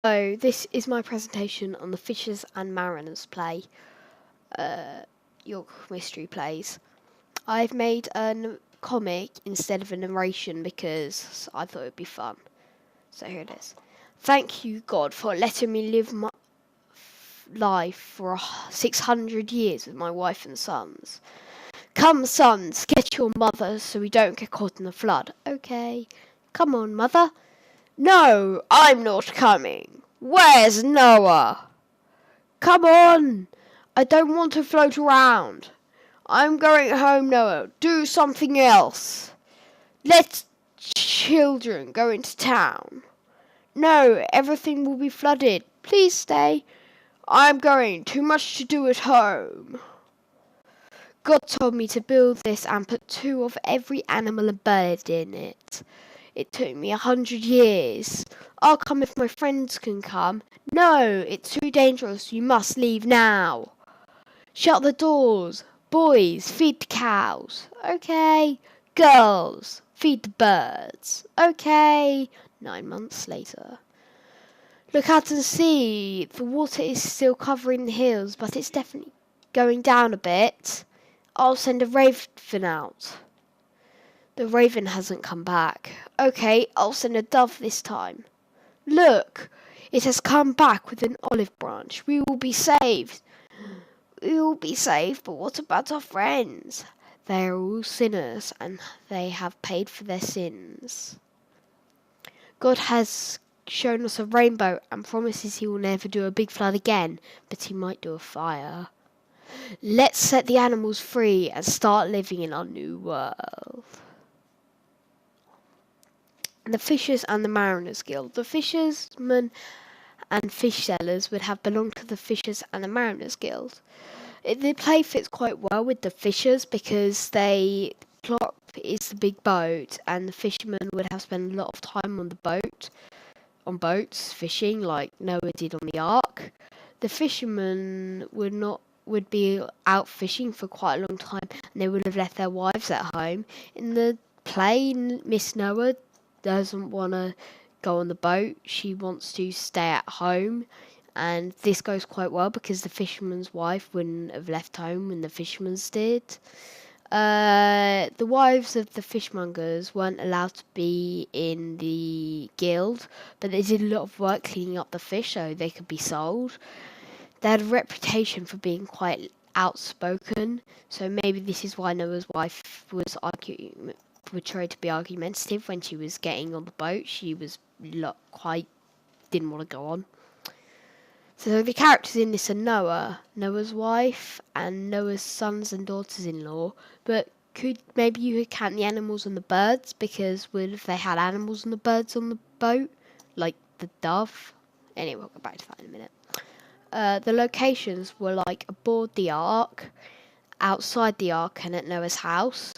So this is my presentation on the Fishers and Mariners play, York Mystery Plays. I've made a comic instead of a narration because I thought it'd be fun. So here it is. Thank you, God, for letting me live my life for 600 years with my wife and sons. Come, sons, get your mother so we don't get caught in the flood. Okay. Come on, mother. No, I'm not coming. Where's Noah? Come on! I don't want to float around. I'm going home, Noah. Do something else. Let children go into town. No, everything will be flooded. Please stay. I'm going. Too much to do at home. God told me to build this and put 2 of every animal and bird in it. It took me 100 years. I'll come if my friends can come. No, it's too dangerous. You must leave now. Shut the doors. Boys, feed the cows. Okay. Girls, feed the birds. Okay. 9 months later. Look out and see. The water is still covering the hills, but it's definitely going down a bit. I'll send a raven out. The raven hasn't come back. Okay, I'll send a dove this time. Look, it has come back with an olive branch. We will be saved. We will be saved, but what about our friends? They are all sinners, and they have paid for their sins. God has shown us a rainbow and promises he will never do a big flood again, but he might do a fire. Let's set the animals free and start living in our new world. The Fishers and the Mariners Guild. The fishermen and fish sellers would have belonged to the Fishers and the Mariners Guild. The play fits quite well with the fishers because the plot is the big boat, and the fishermen would have spent a lot of time on boats fishing like Noah did on the Ark. The fishermen would be out fishing for quite a long time, and they would have left their wives at home. In the play, Miss Noah doesn't want to go on the boat. She wants to stay at home, and this goes quite well because the fisherman's wife wouldn't have left home when the fisherman's did. The wives of the fishmongers weren't allowed to be in the guild, but they did a lot of work cleaning up the fish so they could be sold. They had a reputation for being quite outspoken, so maybe this is why Noah's wife was portrayed to be argumentative when she was getting on the boat. She was quite didn't want to go on. So the characters in this are Noah, Noah's wife, and Noah's sons and daughters-in-law. But maybe you could count the animals and the birds, because what if they had animals and the birds on the boat, like the dove? Anyway, we'll go back to that in a minute. The locations were like aboard the ark, outside the ark, and at Noah's house.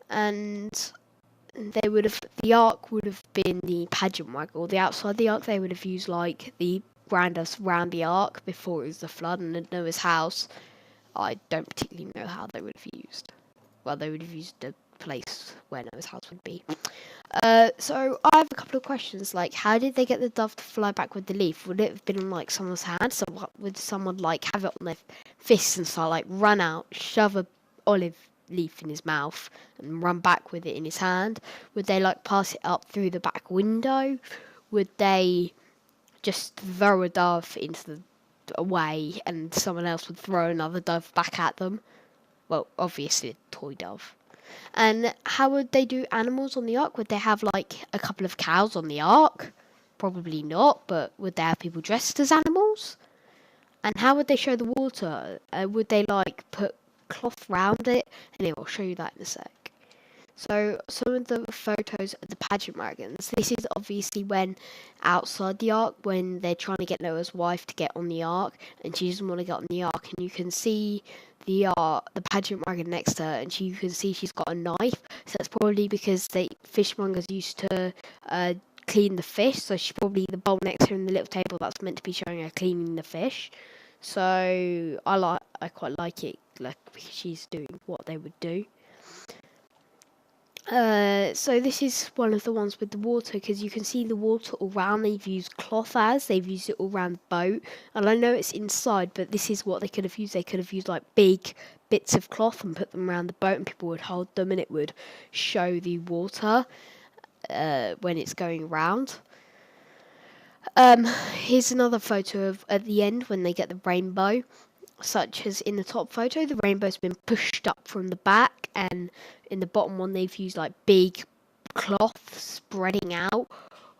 And the ark would have been the pageant wagon. The outside the ark, they would have used like the grounders around the ark before it was the flood. And at Noah's house, I don't particularly know how they would have used. Well, they would have used the place where Noah's house would be. So I have a couple of questions, like how did they get the dove to fly back with the leaf? Would it have been on like someone's hand? So would someone like have it on their fists and start like run out, shove a olive leaf in his mouth and run back with it in his hand? Would they like pass it up through the back window? Would they just throw a dove into the away and someone else would throw another dove back at them? Well, obviously a toy dove. And how would they do animals on the ark? Would they have like a couple of cows on the ark? Probably not, but would they have people dressed as animals? And how would they show the water? Would they like put cloth round it? Anyway, I'll show you that in a sec. So some of the photos of the pageant wagons. This is obviously when outside the ark, when they're trying to get Noah's wife to get on the ark, and she doesn't want to get on the ark, and you can see the pageant wagon next to her, and you can see she's got a knife. So that's probably because the fishmongers used to clean the fish. So she's probably the bowl next to her in the little table that's meant to be showing her cleaning the fish. So I quite like it, like she's doing what they would do. So this is one of the ones with the water, because you can see the water all around. They've used it all around the boat, and I know it's inside, but this is what they could have used. They could have used like big bits of cloth and put them around the boat, and people would hold them, and it would show the water when it's going around. Here's another photo of at the end when they get the rainbow. Such as in the top photo, the rainbow's been pushed up from the back, and in the bottom one they've used like big cloth spreading out,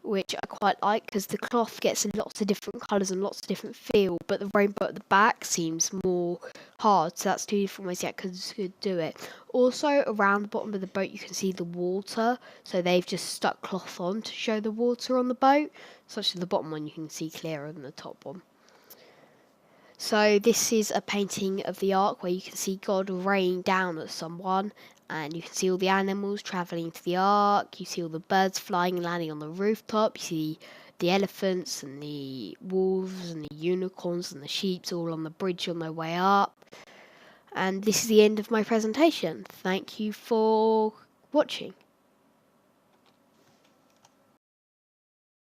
which I quite like because the cloth gets lots of different colours and lots of different feel, but the rainbow at the back seems more hard, so that's two different ways that could do it. Also, around the bottom of the boat you can see the water, so they've just stuck cloth on to show the water on the boat, such as the bottom one you can see clearer than the top one. So this is a painting of the ark where you can see God rain down at someone, and you can see all the animals travelling to the ark. You see all the birds flying and landing on the rooftop. You see the elephants and the wolves and the unicorns and the sheep all on the bridge on their way up. And this is the end of my presentation. Thank you for watching.